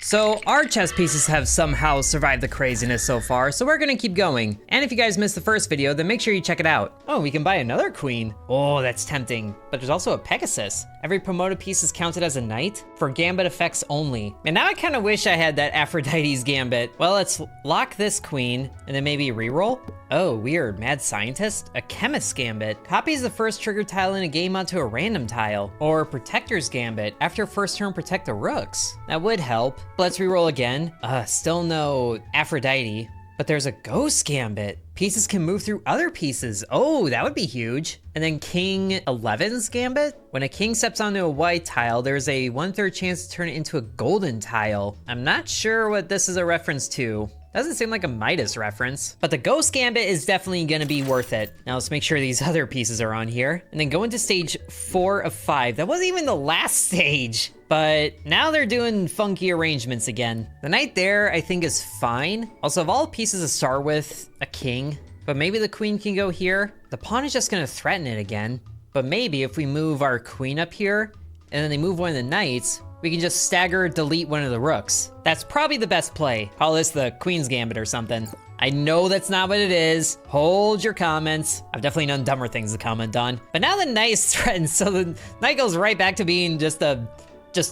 So our chess pieces have somehow survived the craziness so far, so we're gonna keep going. And if you guys missed the first video, then make sure you check it out. Oh, we can buy another queen. Oh, that's tempting. But there's also a Pegasus. Every promoted piece is counted as a knight for gambit effects only. And now I kind of wish I had that Aphrodite's gambit. Well, let's lock this queen and then maybe reroll. Oh, weird. Mad scientist? A chemist's gambit. Copies the first trigger tile in a game onto a random tile. Or protector's gambit. After first turn, protect the rooks. That would help. But let's reroll again. Still no Aphrodite. But there's a ghost gambit. Pieces can move through other pieces. Oh, that would be huge. And then King 11's gambit. When a king steps onto a white tile, there's a 1/3 chance to turn it into a golden tile. I'm not sure what this is a reference to. Doesn't seem like a Midas reference, but the Ghost Gambit is definitely gonna be worth it. Now let's make sure these other pieces are on here, and then go into stage 4 of 5. That wasn't even the last stage, but now they're doing funky arrangements again. The knight there, I think, is fine. Also, of all pieces to start with, a king, but maybe the queen can go here. The pawn is just gonna threaten it again, but maybe if we move our queen up here, and then they move one of the knights, we can just stagger delete one of the rooks. That's probably the best play. Call this the Queen's Gambit or something. I know that's not what it is. Hold your comments. I've definitely done dumber things to comment on. But now the knight is threatened, so the knight goes right back to being just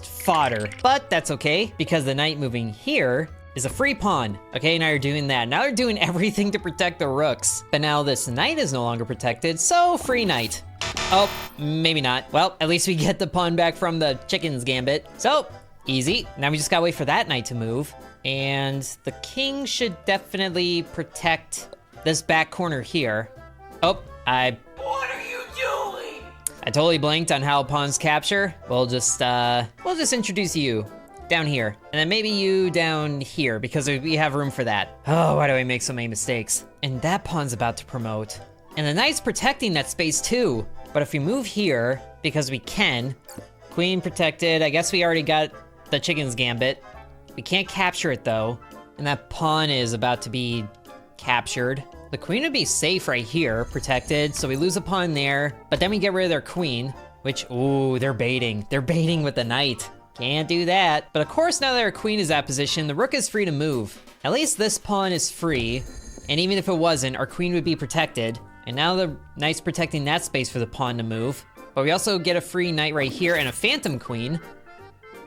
fodder. But that's okay, because the knight moving here is a free pawn. Okay, now you're doing that. Now they're doing everything to protect the rooks. But now this knight is no longer protected, so free knight. Oh, maybe not. Well, at least we get the pawn back from the chicken's gambit. So, easy. Now we just gotta wait for that knight to move. And the king should definitely protect this back corner here. Oh, What are you doing? I totally blanked on how pawns capture. We'll just introduce you down here. And then maybe you down here, because we have room for that. Oh, why do I make so many mistakes? And that pawn's about to promote. And the knight's protecting that space too. But if we move here, because we can, queen protected, I guess we already got the chicken's gambit. We can't capture it though, and that pawn is about to be captured. The queen would be safe right here, protected, so we lose a pawn there, but then we get rid of their queen, which, ooh, they're baiting. They're baiting with the knight. Can't do that. But of course, now that our queen is at position, the rook is free to move. At least this pawn is free, and even if it wasn't, our queen would be protected. And now the knight's protecting that space for the pawn to move. But we also get a free knight right here and a phantom queen.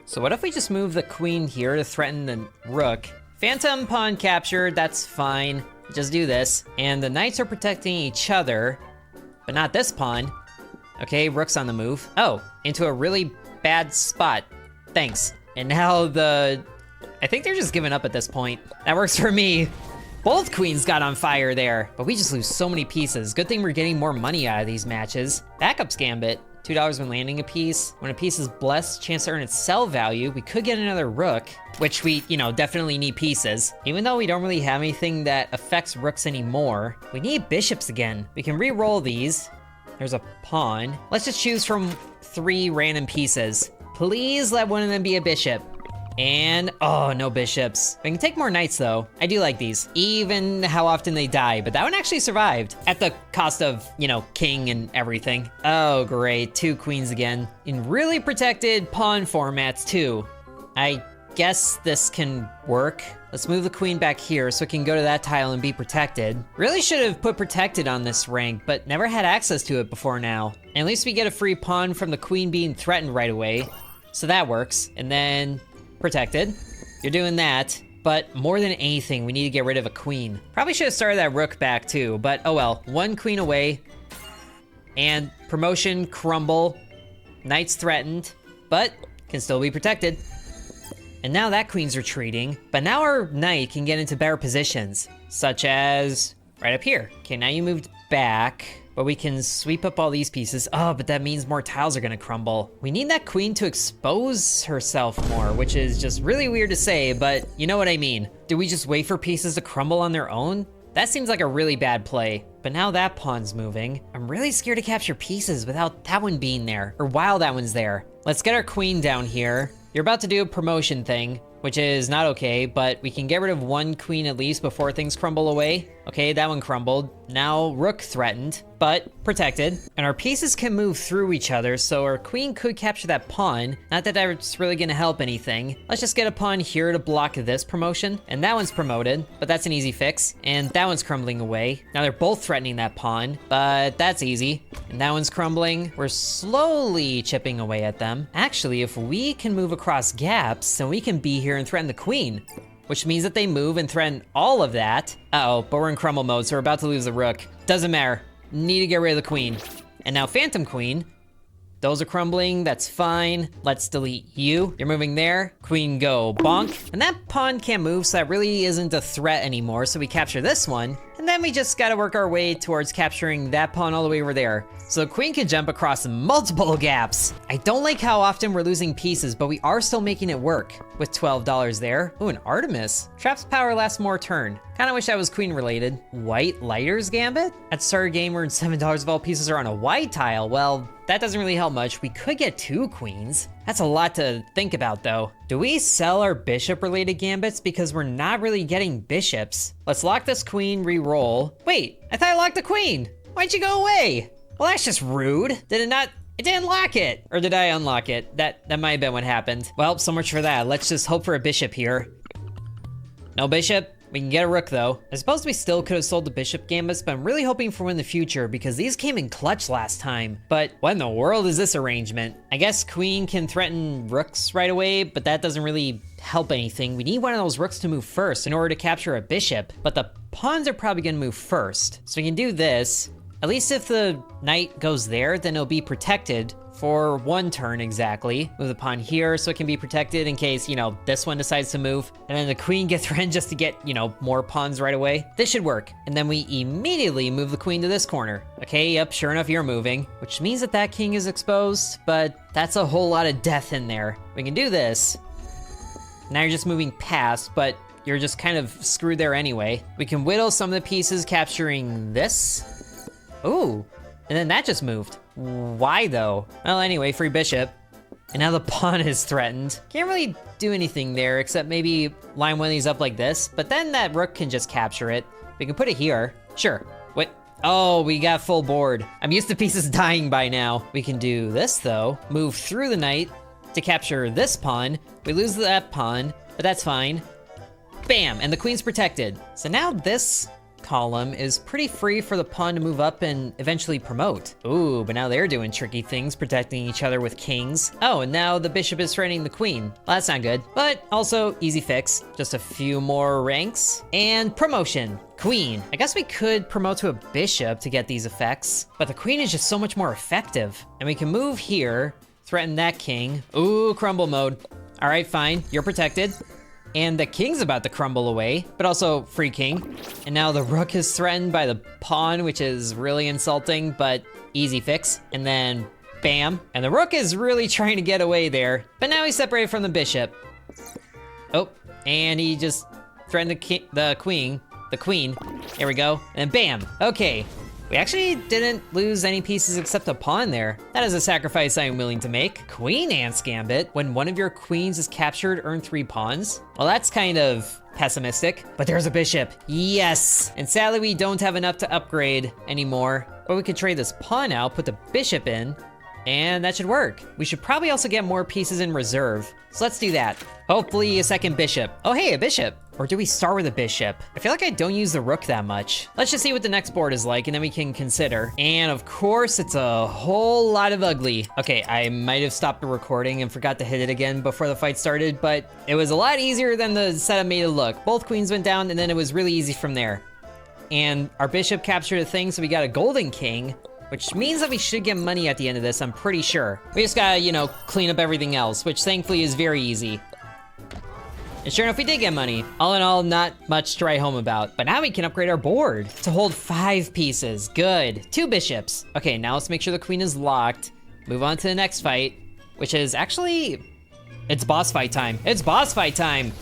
So what if we just move the queen here to threaten the rook? Phantom pawn captured, that's fine. Just do this. And the knights are protecting each other, but not this pawn. Okay, rook's on the move. Oh, into a really bad spot. Thanks. And now I think they're just giving up at this point. That works for me. Both queens got on fire there, but we just lose so many pieces. Good thing we're getting more money out of these matches. Backup's gambit, $2 when landing a piece. When a piece is blessed, chance to earn its sell value, we could get another rook, which we, definitely need pieces. Even though we don't really have anything that affects rooks anymore, we need bishops again. We can re-roll these. There's a pawn. Let's just choose from 3 random pieces. Please let one of them be a bishop. And, oh, no bishops. We can take more knights, though. I do like these, even how often they die, but that one actually survived at the cost of, king and everything. Oh, great, 2 queens again. In really protected pawn formats, too. I guess this can work. Let's move the queen back here so it can go to that tile and be protected. Really should have put protected on this rank, but never had access to it before now. And at least we get a free pawn from the queen being threatened right away. So that works. And then protected. You're doing that, but more than anything, we need to get rid of a queen. Probably should have started that rook back too, but oh well. 1 queen away, and promotion, crumble, knight's threatened, but can still be protected. And now that queen's retreating, but now our knight can get into better positions, such as right up here. Okay, now you moved back, but we can sweep up all these pieces. Oh, but that means more tiles are gonna crumble. We need that queen to expose herself more, which is just really weird to say, but you know what I mean. Do we just wait for pieces to crumble on their own? That seems like a really bad play. But now that pawn's moving. I'm really scared to capture pieces without that one being there, or while that one's there. Let's get our queen down here. You're about to do a promotion thing, which is not okay, but we can get rid of 1 queen at least before things crumble away. Okay, that one crumbled. Now rook threatened. but protected. And our pieces can move through each other, so our queen could capture that pawn. Not that that's really gonna help anything. Let's just get a pawn here to block this promotion. And that one's promoted, but that's an easy fix. And that one's crumbling away. Now they're both threatening that pawn, but that's easy. And that one's crumbling. We're slowly chipping away at them. Actually, if we can move across gaps, then we can be here and threaten the queen, which means that they move and threaten all of that. Uh-oh, but we're in crumble mode, so we're about to lose the rook. Doesn't matter. Need to get rid of the queen. And now Phantom Queen. Those are crumbling, that's fine. Let's delete you. You're moving there. Queen go, bonk. And that pawn can't move, so that really isn't a threat anymore, so we capture this one. And then we just gotta work our way towards capturing that pawn all the way over there. So the queen can jump across multiple gaps. I don't like how often we're losing pieces, but we are still making it work with $12 there. Ooh, an Artemis. Trap's power lasts more turn. Kinda wish that was queen related. White Lighter's Gambit? At the start of the game, we're $7 of all pieces are on a white tile. Well, that doesn't really help much. We could get 2 queens. That's a lot to think about though. Do we sell our bishop related gambits? Because we're not really getting bishops. Let's lock this queen, re-roll. Wait, I thought I locked the queen. Why'd you go away? Well, that's just rude. Did it not? It didn't lock it. Or did I unlock it? That might have been what happened. Well, so much for that. Let's just hope for a bishop here. No bishop. We can get a rook though. I suppose we still could have sold the bishop gambits, but I'm really hoping for one in the future because these came in clutch last time. But what in the world is this arrangement? I guess queen can threaten rooks right away, but that doesn't really help anything. We need one of those rooks to move first in order to capture a bishop, but the pawns are probably gonna move first. So we can do this. At least if the knight goes there, then it'll be protected for 1 turn exactly. Move the pawn here so it can be protected in case, this one decides to move. And then the queen gets threatened just to get, more pawns right away. This should work. And then we immediately move the queen to this corner. Okay, yep, sure enough, you're moving, which means that that king is exposed, but that's a whole lot of death in there. We can do this. Now you're just moving past, but you're just kind of screwed there anyway. We can whittle some of the pieces, capturing this. Ooh, and then that just moved. Why though? Well, anyway, free bishop. And now the pawn is threatened. Can't really do anything there except maybe line one of these up like this, but then that rook can just capture it. We can put it here. Sure. Wait. Oh, we got full board. I'm used to pieces dying by now. We can do this though. Move through the knight to capture this pawn. We lose that pawn, but that's fine. Bam, and the queen's protected. So now this column is pretty free for the pawn to move up and eventually promote. Ooh, but now they're doing tricky things, protecting each other with kings. Oh, and now the bishop is threatening the queen. Well, that's not good, but also easy fix. Just a few more ranks and promotion. Queen. I guess we could promote to a bishop to get these effects, but the queen is just so much more effective. And we can move here, threaten that king. Ooh, crumble mode. All right, fine, you're protected. And the king's about to crumble away, but also free king. And now the rook is threatened by the pawn, which is really insulting, but easy fix. And then bam. And the rook is really trying to get away there, but now he's separated from the bishop. Oh, and he just threatened the queen. There we go, and bam. Okay, we actually didn't lose any pieces except a pawn there. That is a sacrifice I am willing to make. Queen Ant's Gambit. When one of your queens is captured, earn 3 pawns. Well, that's kind of pessimistic, but there's a bishop. Yes, and sadly we don't have enough to upgrade anymore, but we could trade this pawn out, put the bishop in, and that should work. We should probably also get more pieces in reserve. So let's do that. Hopefully a second bishop. Oh, hey, a bishop. Or do we start with a bishop? I feel like I don't use the rook that much. Let's just see what the next board is like and then we can consider. And of course, it's a whole lot of ugly. Okay, I might have stopped the recording and forgot to hit it again before the fight started, but it was a lot easier than the setup made it look. Both queens went down and then it was really easy from there. And our bishop captured a thing, so we got a golden king, which means that we should get money at the end of this, I'm pretty sure. We just gotta, clean up everything else, which thankfully is very easy. And sure enough, we did get money. All in all, not much to write home about. But now we can upgrade our board to hold 5 pieces. Good. 2 bishops. Okay, now let's make sure the queen is locked. Move on to the next fight, which is actually... It's boss fight time. It's boss fight time!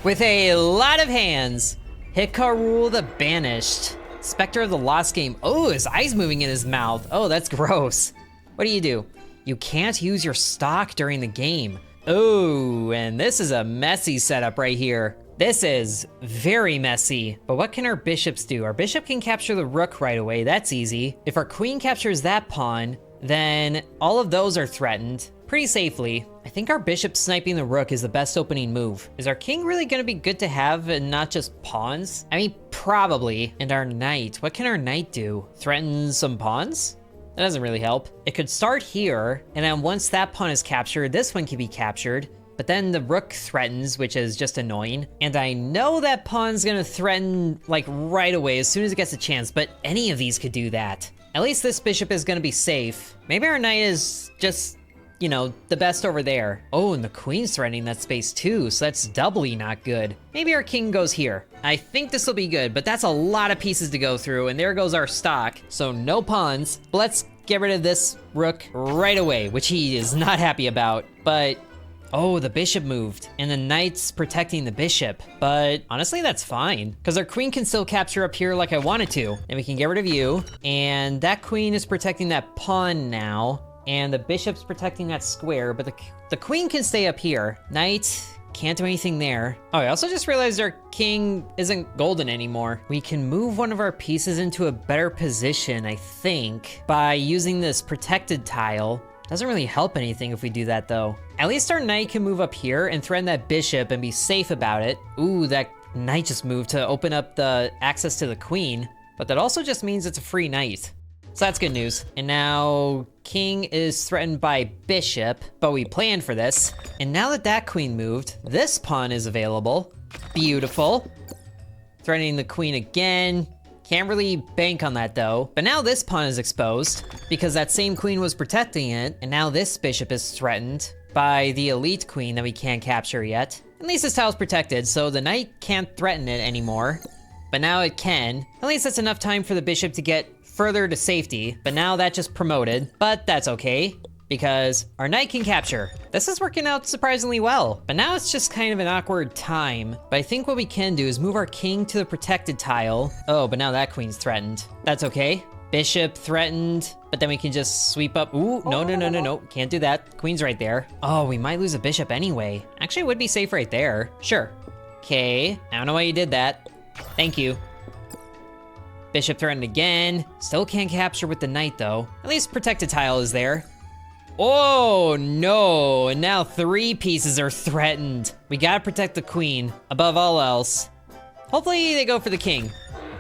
With a lot of hands, Hikaru the Banished. Spectre of the Lost Game. Oh, his eye's moving in his mouth. Oh, that's gross. What do? You can't use your stock during the game. Oh, and this is a messy setup right here. This is very messy, but what can our bishops do? Our bishop can capture the rook right away, that's easy. If our queen captures that pawn, then all of those are threatened pretty safely. I think our bishop sniping the rook is the best opening move. Is our king really gonna be good to have and not just pawns? I mean, probably. And our knight, what can our knight do? Threaten some pawns? That doesn't really help. It could start here, and then once that pawn is captured, this one can be captured. But then the rook threatens, which is just annoying. And I know that pawn's gonna threaten like right away as soon as it gets a chance, but any of these could do that. At least this bishop is gonna be safe. Maybe our knight is just, you know, the best over there. Oh, and the queen's threatening that space too, so that's doubly not good. Maybe our king goes here. I think this will be good, but that's a lot of pieces to go through, and there goes our stock. So no pawns. But let's get rid of this rook right away, which he is not happy about, but oh, the bishop moved, and the knight's protecting the bishop. But honestly, that's fine, because our queen can still capture up here like I wanted to. And we can get rid of you, and that queen is protecting that pawn now, and the bishop's protecting that square, but the queen can stay up here. Knight can't do anything there. Oh, I also just realized our king isn't golden anymore. We can move one of our pieces into a better position, I think, by using this protected tile. Doesn't really help anything if we do that though. At least our knight can move up here and threaten that bishop and be safe about it. Ooh, that knight just moved to open up the access to the queen, but that also just means it's a free knight. So that's good news. And now king is threatened by bishop, but we planned for this. And now that that queen moved, this pawn is available. Beautiful. Threatening the queen again. Can't really bank on that though. But now this pawn is exposed because that same queen was protecting it. And now this bishop is threatened by the elite queen that we can't capture yet. At least this tile's protected, so the knight can't threaten it anymore. But now it can. At least that's enough time for the bishop to get further to safety. But now that just promoted, but that's okay, because our knight can capture. This is working out surprisingly well, but now it's just kind of an awkward time. But I think what we can do is move our king to the protected tile. Oh, but now that queen's threatened. That's okay. Bishop threatened, but then we can just sweep up. Ooh, no, can't do that. Queen's right there. Oh, we might lose a bishop anyway. Actually, it would be safe right there. Sure. Okay, I don't know why you did that. Thank you. Bishop threatened again. Still can't capture with the knight though. At least protected tile is there. Oh no, and now 3 pieces are threatened. We gotta protect the queen above all else. Hopefully they go for the king.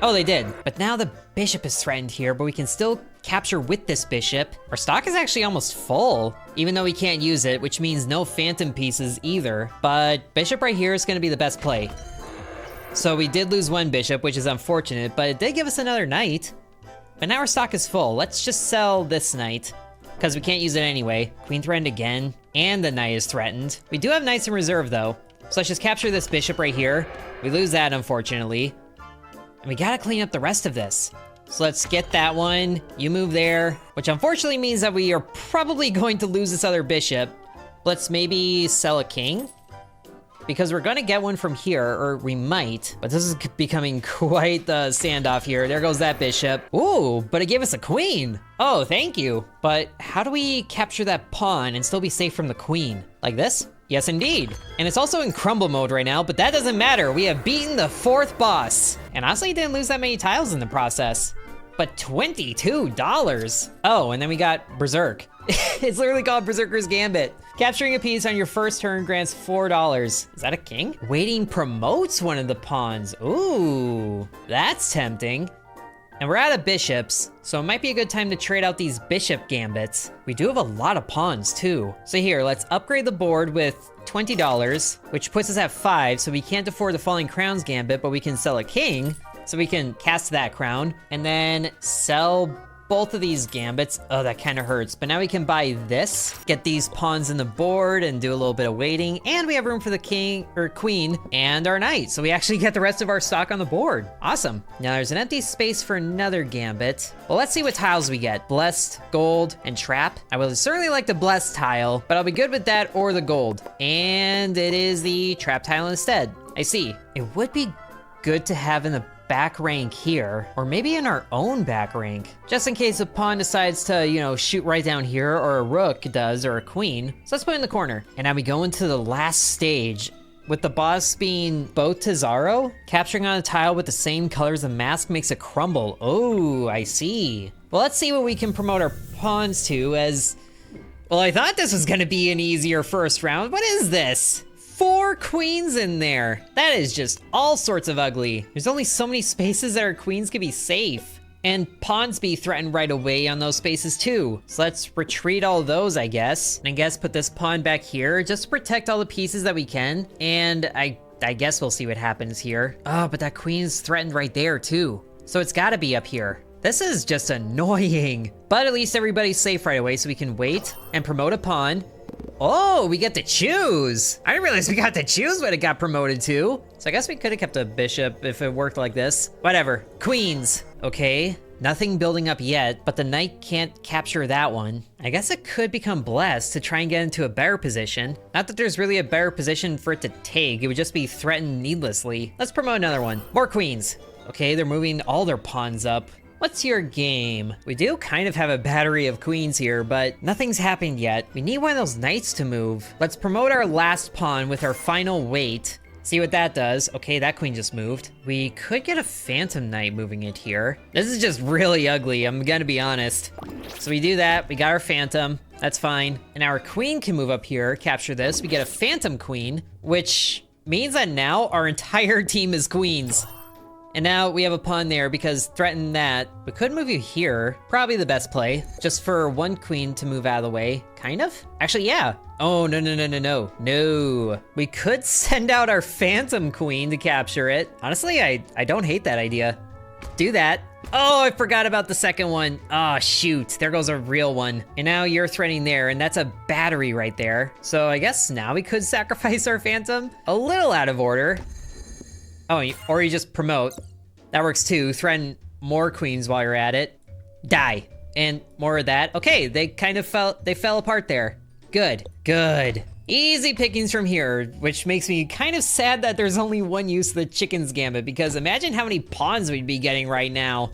Oh, they did. But now the bishop is threatened here, but we can still capture with this bishop. Our stock is actually almost full, even though we can't use it, which means no phantom pieces either. But bishop right here is gonna be the best play. So we did lose 1 bishop, which is unfortunate, but it did give us another knight. But now our stock is full. Let's just sell this knight, because we can't use it anyway. Queen threatened again, and the knight is threatened. We do have knights in reserve though. So let's just capture this bishop right here. We lose that, unfortunately. And we gotta clean up the rest of this. So let's get that one. You move there, which unfortunately means that we are probably going to lose this other bishop. Let's maybe sell a king, because we're gonna get one from here, or we might, but this is becoming quite the standoff here. There goes that bishop. Ooh, but it gave us a queen. Oh, thank you. But how do we capture that pawn and still be safe from the queen? Like this? Yes, indeed. And it's also in crumble mode right now, but that doesn't matter. We have beaten the 4th boss. And honestly, didn't lose that many tiles in the process. But $22. Oh, and then we got Berserk. It's literally called Berserker's Gambit. Capturing a piece on your first turn grants $4. Is that a king? Waiting promotes one of the pawns. Ooh, that's tempting. And we're out of bishops, so it might be a good time to trade out these bishop gambits. We do have a lot of pawns too. So here, let's upgrade the board with $20, which puts us at 5, so we can't afford the Falling Crowns gambit, but we can sell a king, so we can cast that crown, and then sell both of these gambits. Oh, that kind of hurts. But now we can buy this, get these pawns in the board and do a little bit of waiting. And we have room for the king or queen and our knight. So we actually get the rest of our stock on the board. Awesome. Now there's an empty space for another gambit. Well, let's see what tiles we get. Blessed, gold, and trap. I would certainly like the blessed tile, but I'll be good with that or the gold. And it is the trap tile instead. I see. It would be good to have in the back rank here, or maybe in our own back rank, just in case a pawn decides to, you know, shoot right down here, or a rook does, or a queen. So let's put it in the corner. And now we go into the last stage, with the boss being both Tizaro, capturing on a tile with the same colors of mask makes it crumble. Oh, I see. Well, let's see what we can promote our pawns to as... Well, I thought this was gonna be an easier first round. What is this? 4 queens in there. That is just all sorts of ugly. There's only so many spaces that our queens can be safe. And pawns be threatened right away on those spaces too. So let's retreat all those, I guess. And I guess put this pawn back here just to protect all the pieces that we can. And I guess we'll see what happens here. Oh, but that queen's threatened right there too. So it's gotta be up here. This is just annoying. But at least everybody's safe right away, so we can wait and promote a pawn. Oh, we get to choose. I didn't realize we got to choose what it got promoted to. So I guess we could have kept a bishop if it worked like this. Whatever, queens. Okay, nothing building up yet, but the knight can't capture that one. I guess it could become blessed to try and get into a better position. Not that there's really a better position for it to take, it would just be threatened needlessly. Let's promote another one. More queens. Okay, they're moving all their pawns up. What's your game? We do kind of have a battery of queens here, but nothing's happened yet. We need one of those knights to move. Let's promote our last pawn with our final weight. See what that does. Okay, that queen just moved. We could get a phantom knight moving it here. This is just really ugly, I'm gonna be honest. So we do that, we got our phantom, that's fine. And our queen can move up here, capture this. We get a phantom queen, which means that now our entire team is queens. And now we have a pawn there because threaten that. We could move you here, probably the best play, just for one queen to move out of the way, kind of? Actually, yeah. Oh, no. We could send out our phantom queen to capture it. Honestly, I don't hate that idea. Do that. Oh, I forgot about the second one. Oh, shoot, there goes a real one. And now you're threatening there, and that's a battery right there. So I guess now we could sacrifice our phantom. A little out of order. Oh, or you just promote. That works too. Threaten more queens while you're at it. Die. And more of that. Okay, they kind of fell apart there. Good. Easy pickings from here, which makes me kind of sad that there's only one use of the chicken's gambit, because imagine how many pawns we'd be getting right now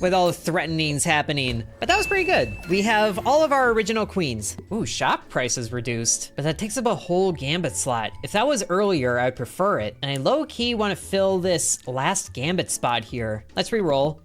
with all the threatenings happening. But that was pretty good. We have all of our original queens. Ooh, shop price is reduced, but that takes up a whole gambit slot. If that was earlier, I'd prefer it. And I low-key want to fill this last gambit spot here. Let's re-roll.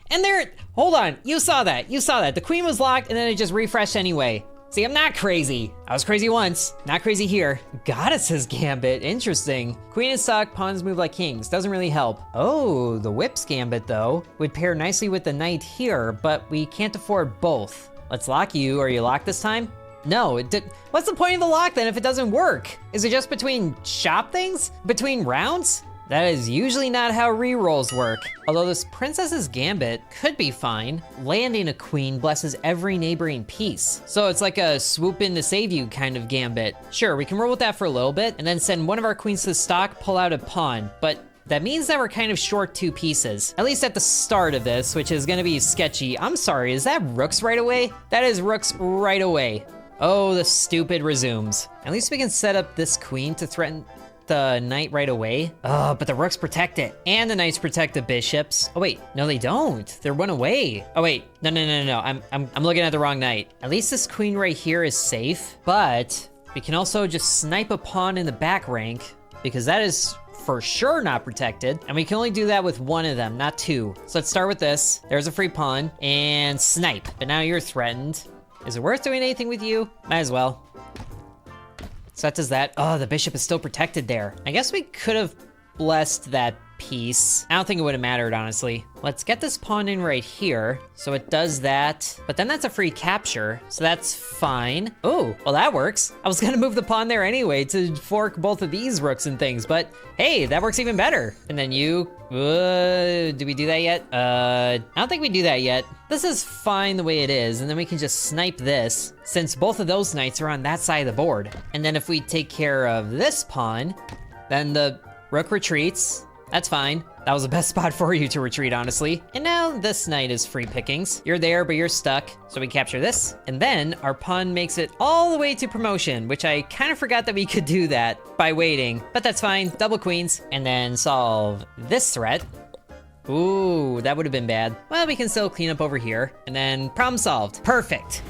And there, hold on, you saw that. The queen was locked and then it just refreshed anyway. See, I'm not crazy. I was crazy once, not crazy here. Goddess's gambit, interesting. Queen is stuck, pawns move like kings. Doesn't really help. Oh, the whip's gambit though would pair nicely with the knight here, but we can't afford both. Let's lock you. Are you locked this time? No, it did. What's the point of the lock then if it doesn't work? Is it just between shop things? Between rounds? That is usually not how re-rolls work. Although this princess's gambit could be fine. Landing a queen blesses every neighboring piece. So it's like a swoop in to save you kind of gambit. Sure, we can roll with that for a little bit and then send one of our queens to the stock, pull out a pawn. But that means that we're kind of short 2 pieces. At least at the start of this, which is gonna be sketchy. I'm sorry, is that rooks right away? That is rooks right away. Oh, the stupid resumes. At least we can set up this queen to threaten the knight right away. Oh, but the rooks protect it. And the knights protect the bishops. Oh wait, no they don't. They're one away. Oh wait, no. I'm looking at the wrong knight. At least this queen right here is safe, but we can also just snipe a pawn in the back rank because that is for sure not protected. And we can only do that with one of them, not 2. So let's start with this. There's a free pawn and snipe, but now you're threatened. Is it worth doing anything with you? Might as well. So that does that. Oh, the bishop is still protected there. I guess we could have blessed that piece. I don't think it would have mattered, honestly. Let's get this pawn in right here. So it does that, but then that's a free capture. So that's fine. Oh, well that works. I was gonna move the pawn there anyway to fork both of these rooks and things, but hey, that works even better. And then you, do we do that yet? I don't think we do that yet. This is fine the way it is, and then we can just snipe this, since both of those knights are on that side of the board. And then if we take care of this pawn, then the rook retreats. That's fine. That was the best spot for you to retreat, honestly. And now this knight is free pickings. You're there, but you're stuck. So we capture this. And then our pawn makes it all the way to promotion, which I kind of forgot that we could do that by waiting. But that's fine. Double queens. And then solve this threat. Ooh, that would have been bad. Well, we can still clean up over here. And then problem solved. Perfect.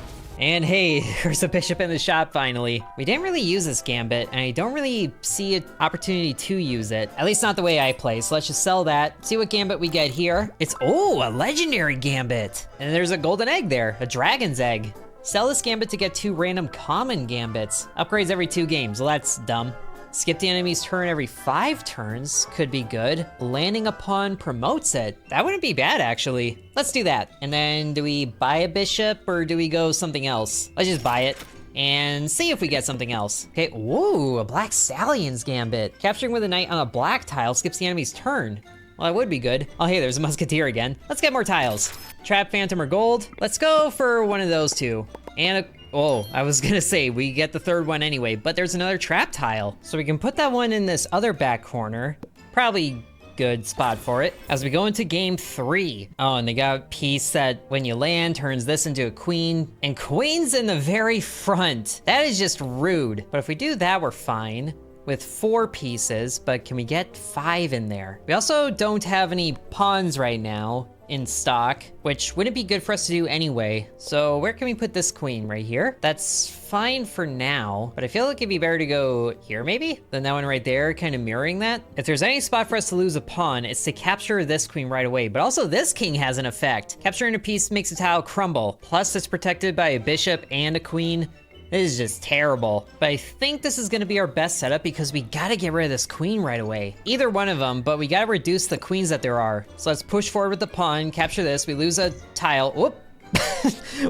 And hey, there's a bishop in the shop finally. We didn't really use this gambit, and I don't really see an opportunity to use it. At least not the way I play, so let's just sell that. See what gambit we get here. It's, oh, a legendary gambit. And there's a golden egg there, a dragon's egg. Sell this gambit to get 2 random common gambits. Upgrades every 2 games, well that's dumb. Skip the enemy's turn every 5 turns, could be good. Landing upon promotes it. That wouldn't be bad, actually. Let's do that. And then do we buy a bishop or do we go something else? Let's just buy it and see if we get something else. Okay, whoa, a black stallion's gambit. Capturing with a knight on a black tile skips the enemy's turn. Well, that would be good. Oh, hey, there's a musketeer again. Let's get more tiles. Trap, phantom, or gold. Let's go for one of those 2. And a, oh, I was gonna say, we get the 3rd one anyway, but there's another trap tile. So we can put that one in this other back corner. Probably good spot for it. As we go into game 3. Oh, and they got a piece that when you land, turns this into a queen. And queen's in the very front. That is just rude. But if we do that, we're fine. With 4 pieces, but can we get 5 in there? We also don't have any pawns right now in stock, which wouldn't be good for us to do anyway. So where can we put this queen? Right here? That's fine for now, but I feel like it'd be better to go here maybe? Than that one right there, kind of mirroring that. If there's any spot for us to lose a pawn, it's to capture this queen right away, but also this king has an effect. Capturing a piece makes a tile crumble, plus it's protected by a bishop and a queen. This is just terrible. But I think this is gonna be our best setup because we gotta get rid of this queen right away. Either one of them, but we gotta reduce the queens that there are. So let's push forward with the pawn, capture this, we lose a tile. Whoop!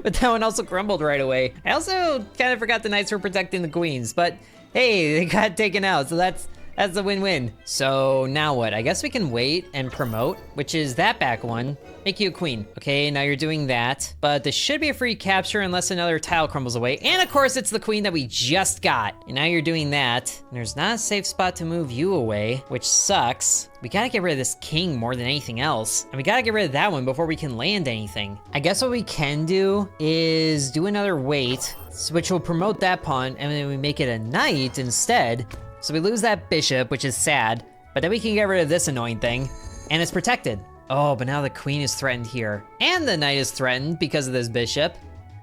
But that one also crumbled right away. I also kind of forgot the knights were protecting the queens, but hey, they got taken out, so that's the win-win. So now what? I guess we can wait and promote, which is that back one. Make you a queen. Okay, now you're doing that, but this should be a free capture unless another tile crumbles away. And of course, it's the queen that we just got. And now you're doing that. And there's not a safe spot to move you away, which sucks. We gotta get rid of this king more than anything else. And we gotta get rid of that one before we can land anything. I guess what we can do is do another wait, which will promote that pawn, and then we make it a knight instead. So we lose that bishop, which is sad, but then we can get rid of this annoying thing, and it's protected. Oh, but now the queen is threatened here. And the knight is threatened because of this bishop.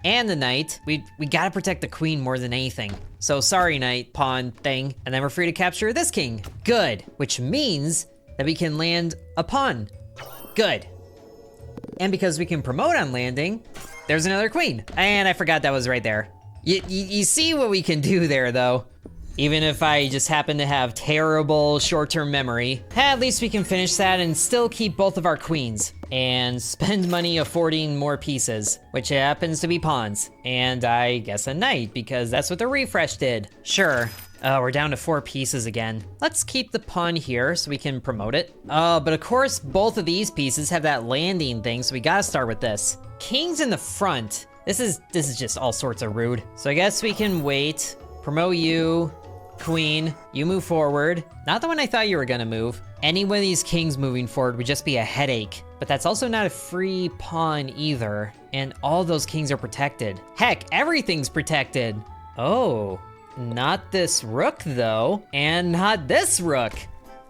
And the knight. We gotta protect the queen more than anything. So sorry, knight, pawn thing. And then we're free to capture this king. Good. Which means that we can land a pawn. Good. And because we can promote on landing, there's another queen. And I forgot that was right there. You see what we can do there, though. Even if I just happen to have terrible short-term memory, at least we can finish that and still keep both of our queens and spend money affording more pieces, which happens to be pawns. And I guess a knight, because that's what the refresh did. Sure. We're down to 4 pieces again. Let's keep the pawn here so we can promote it. But of course, both of these pieces have that landing thing, so we gotta start with this. King's in the front. This is just all sorts of rude. So I guess we can wait, promote you, queen, you move forward. Not the one I thought you were gonna move. Any one of these kings moving forward would just be a headache. But that's also not a free pawn either. And all those kings are protected. Heck, everything's protected. Oh, not this rook though. And not this rook.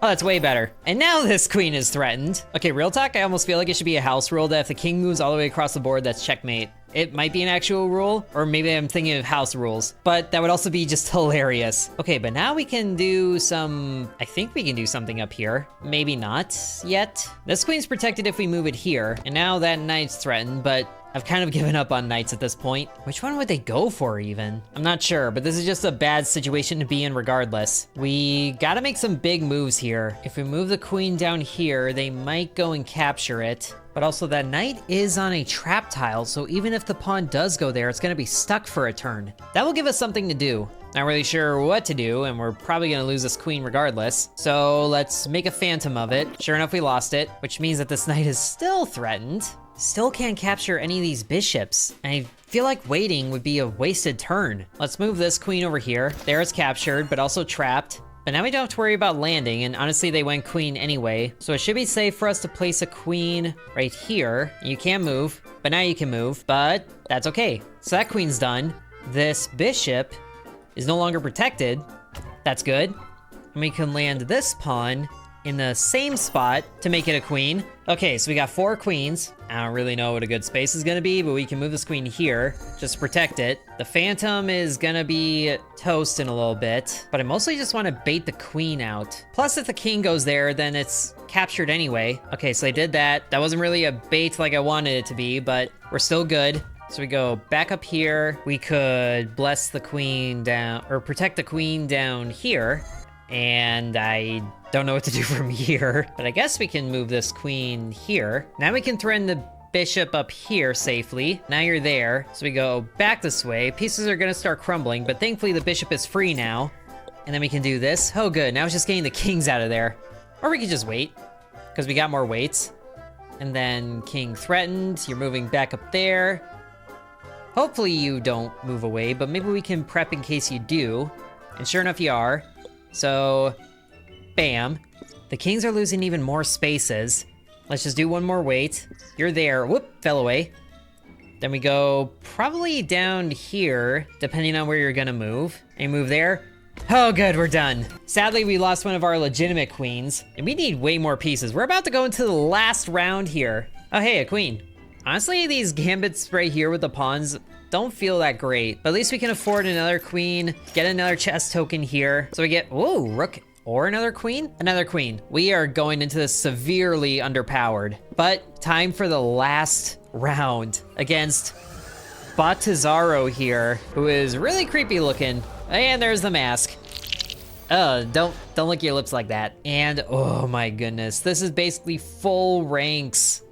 Oh, that's way better. And now this queen is threatened. Okay, real talk, I almost feel like it should be a house rule that if the king moves all the way across the board, that's checkmate. It might be an actual rule, or maybe I'm thinking of house rules, but that would also be just hilarious. Okay, but now we can do I think we can do something up here. Maybe not yet. This queen's protected if we move it here, and now that knight's threatened, but I've kind of given up on knights at this point. Which one would they go for even? I'm not sure, but this is just a bad situation to be in regardless. We gotta make some big moves here. If we move the queen down here, they might go and capture it. But also that knight is on a trap tile, so even if the pawn does go there, it's gonna be stuck for a turn. That will give us something to do. Not really sure what to do, and we're probably gonna lose this queen regardless. So let's make a phantom of it. Sure enough, we lost it, which means that this knight is still threatened. Still can't capture any of these bishops. I feel like waiting would be a wasted turn. Let's move this queen over here. There it's captured, but also trapped. But now we don't have to worry about landing, and honestly, they went queen anyway. So it should be safe for us to place a queen right here. You can't move, but now you can move, but that's okay. So that queen's done. This bishop is no longer protected. That's good. And we can land this pawn in the same spot to make it a queen. Okay, so we got 4 queens. I don't really know what a good space is gonna be, but we can move this queen here just to protect it. The phantom is gonna be toast in a little bit, but I mostly just wanna bait the queen out. Plus, if the king goes there, then it's captured anyway. Okay, so I did that. That wasn't really a bait like I wanted it to be, but we're still good. So we go back up here. We could bless the queen down, or protect the queen down here. And I don't know what to do from here, but I guess we can move this queen here. Now we can threaten the bishop up here safely. Now you're there. So we go back this way. Pieces are gonna start crumbling, but thankfully the bishop is free now. And then we can do this. Oh good, now it's just getting the kings out of there. Or we could just wait, because we got more weights. And then king threatened, you're moving back up there. Hopefully you don't move away, but maybe we can prep in case you do. And sure enough you are. So, bam. The kings are losing even more spaces. Let's just do one more wait. You're there. Whoop, fell away. Then we go probably down here, depending on where you're gonna move. And you move there. Oh, good, we're done. Sadly, we lost one of our legitimate queens, and we need way more pieces. We're about to go into the last round here. Oh, hey, a queen. Honestly, these gambits right here with the pawns don't feel that great, but at least we can afford another queen, get another chess token here. So we get, whoa, rook or another queen? Another queen. We are going into this severely underpowered, but time for the last round against Batizaro here, who is really creepy looking. And there's the mask. Don't lick your lips like that. And oh my goodness, this is basically full ranks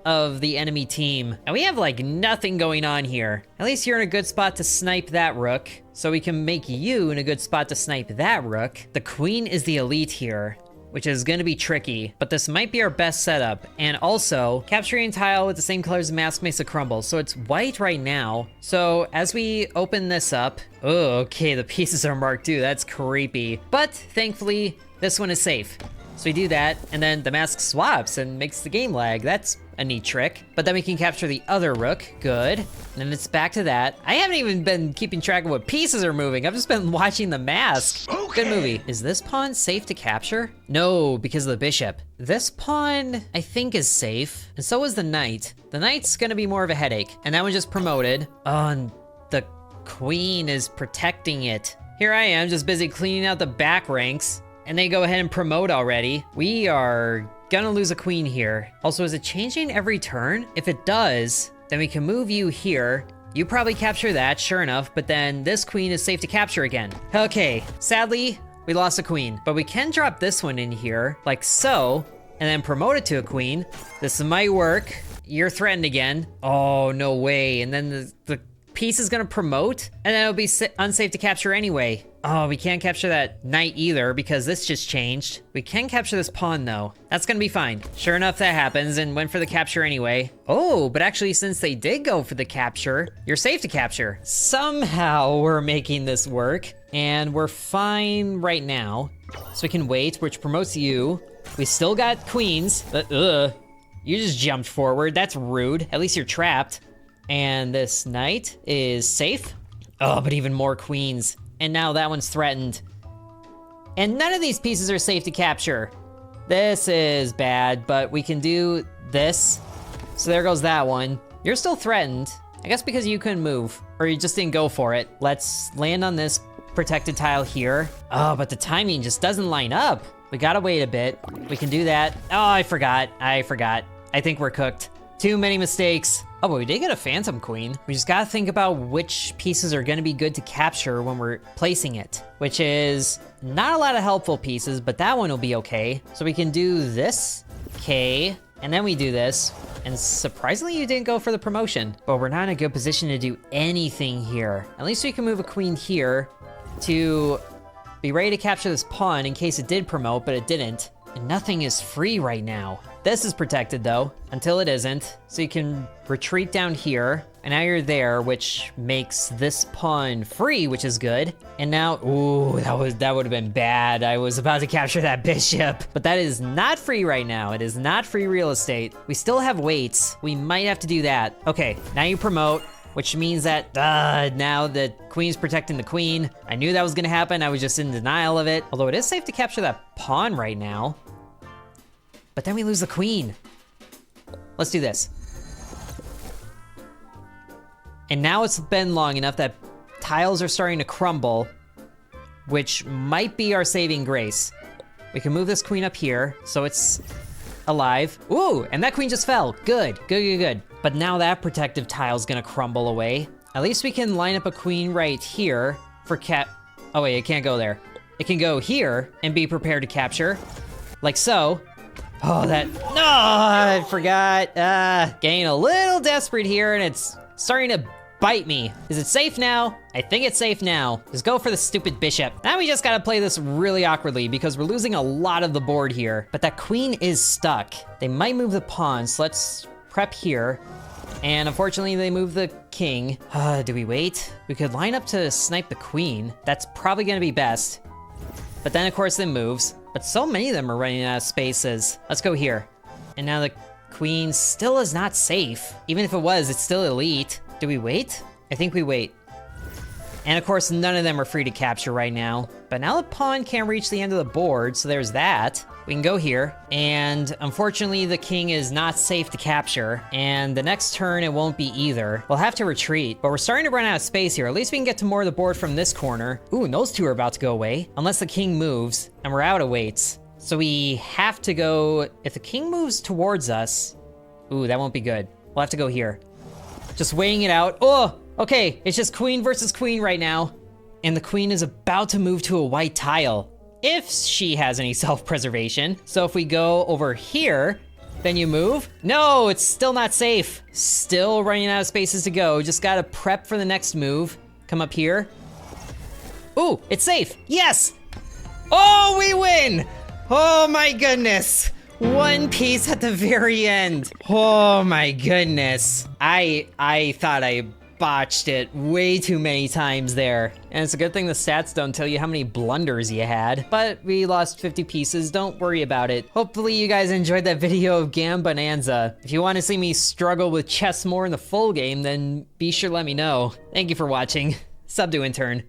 of the enemy team. And we have like nothing going on here. At least you're in a good spot to snipe that rook, so we can make you in a good spot to snipe that rook. The queen is the elite here, which is gonna be tricky, but this might be our best setup. And also, capturing a tile with the same color as the mask makes it crumble, so it's white right now. So as we open this up, oh, okay, the pieces are marked too, that's creepy. But thankfully, this one is safe. So we do that, and then the mask swaps and makes the game lag. That's a neat trick. But then we can capture the other rook, good. And then it's back to that. I haven't even been keeping track of what pieces are moving. I've just been watching the mask. Okay. Good movie. Is this pawn safe to capture? No, because of the bishop. This pawn, I think, is safe. And so is the knight. The knight's gonna be more of a headache. And that one just promoted. Oh, and the queen is protecting it. Here I am, just busy cleaning out the back ranks. And they go ahead and promote already. We are gonna lose a queen here. Also, is it changing every turn? If it does, then we can move you here. You probably capture that, sure enough, but then this queen is safe to capture again. Okay, sadly, we lost a queen, but we can drop this one in here, like so, and then promote it to a queen. This might work. You're threatened again. Oh, no way. And then the piece is gonna promote, and then it'll be unsafe to capture anyway. Oh, we can't capture that knight either because this just changed. We can capture this pawn though. That's gonna be fine. Sure enough, that happens and went for the capture anyway. Oh, but actually since they did go for the capture, you're safe to capture. Somehow we're making this work and we're fine right now. So we can wait, which promotes you. We still got queens, but you just jumped forward. That's rude. At least you're trapped. And this knight is safe. Oh, but even more queens. And now that one's threatened. And none of these pieces are safe to capture. This is bad, but we can do this. So there goes that one. You're still threatened. I guess because you couldn't move, or you just didn't go for it. Let's land on this protected tile here. Oh, but the timing just doesn't line up. We gotta wait a bit. We can do that. Oh, I forgot. I think we're cooked. Too many mistakes. Oh, but we did get a phantom queen. We just gotta think about which pieces are gonna be good to capture when we're placing it, which is not a lot of helpful pieces, but that one will be okay. So we can do this, okay, and then we do this. And surprisingly, you didn't go for the promotion, but we're not in a good position to do anything here. At least we can move a queen here to be ready to capture this pawn in case it did promote, but it didn't. And nothing is free right now. This is protected though, until it isn't. So you can retreat down here, and now you're there, which makes this pawn free, which is good. And now, ooh, that would have been bad. I was about to capture that bishop, but that is not free right now. It is not free real estate. We still have weights. We might have to do that. Okay, now you promote, which means that now the queen's protecting the queen. I knew that was gonna happen. I was just in denial of it. Although it is safe to capture that pawn right now. but then we lose the queen. Let's do this. And now it's been long enough that tiles are starting to crumble, which might be our saving grace. We can move this queen up here, so it's alive. Ooh, and that queen just fell. Good, good, good, good. But now that protective tile's gonna crumble away. At least we can line up a queen right here for oh wait, it can't go there. It can go here and be prepared to capture, like so. Oh, no, I forgot. Getting a little desperate here, and it's starting to bite me. Is it safe now? I think it's safe now. Just go for the stupid bishop. Now we just gotta play this really awkwardly because we're losing a lot of the board here. But that queen is stuck. They might move the pawn, so let's prep here. And unfortunately, they move the king. Do we wait? We could line up to snipe the queen. That's probably gonna be best. But then, of course, it moves. But so many of them are running out of spaces. Let's go here. And now the queen still is not safe. Even if it was, it's still elite. Do we wait? I think we wait. And of course, none of them are free to capture right now. But now the pawn can't reach the end of the board, so there's that. We can go here, and unfortunately the king is not safe to capture, and the next turn it won't be either. We'll have to retreat, but we're starting to run out of space here. At least we can get to more of the board from this corner. Ooh, and those two are about to go away, unless the king moves, and we're out of weights. So we have to go, if the king moves towards us, ooh, that won't be good. We'll have to go here. Just weighing it out. Oh, okay, it's just queen versus queen right now. And the queen is about to move to a white tile, if she has any self-preservation. So if we go over here, then you move. No, it's still not safe. Still running out of spaces to go. Just gotta prep for the next move. Come up here. Ooh, it's safe, yes! Oh, we win! Oh my goodness. One piece at the very end. Oh my goodness. I thought I botched it way too many times there. And it's a good thing the stats don't tell you how many blunders you had. But we lost 50 pieces, don't worry about it. Hopefully you guys enjoyed that video of Gambonanza. If you want to see me struggle with chess more in the full game, then be sure to let me know. Thank you for watching. Sub to Intern.